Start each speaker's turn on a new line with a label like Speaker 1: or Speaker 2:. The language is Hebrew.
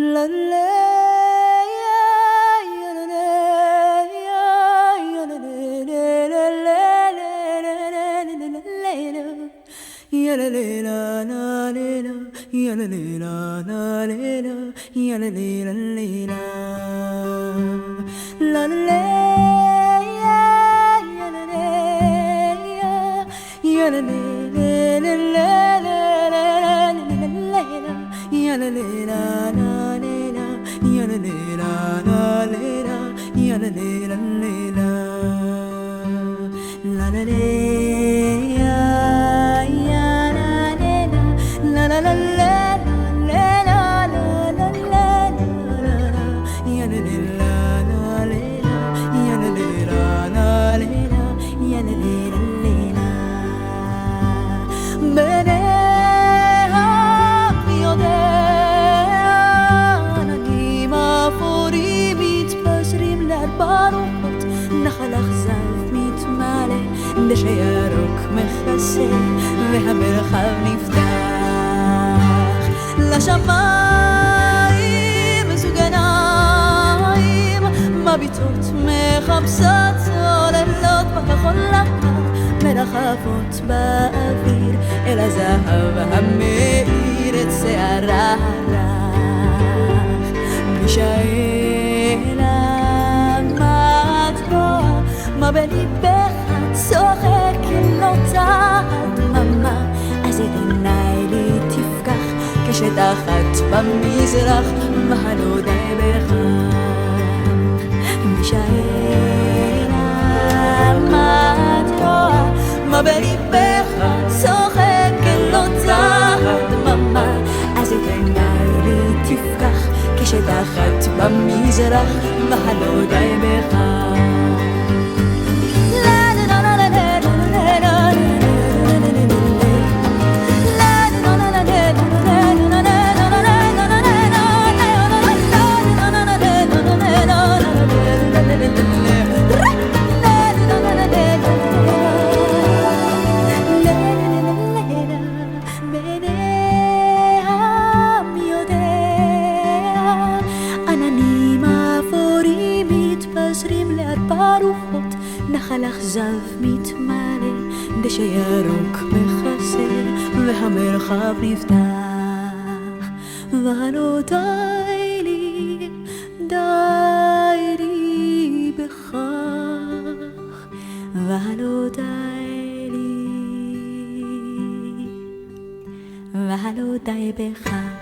Speaker 1: La la ya ya la la ya ya la la la la la la la ya la la la la ya la la la la ya la la la la la ya ya la la ya la la la la ya la la la ya la la la ya la la la la la la ya ya la la la la ברוחות נחל אכזב מתמלא דשירוק מכסה והמרחב נפתח לשמיים זוג עיניים מביטות מחפשות צוללות בכחול לבן מרחפות באוויר אל הזהב המאיר את שערה הרך בלי שאלה מה בליבך צוחק אל אותה הדממה אז את עיניי לי תפקח כשתחת במזרח מה לא די בכך משאלה מה את רואה מה בליבך צוחק אל אותה הדממה אז את עיניי לי תפקח כשתחת במזרח מה לא די בכך ברוחות נחל אכזב מתמלא דשא ירוק מכסה והמרחב נפתח ולא די לי בכך ולא די לי ולא די בכך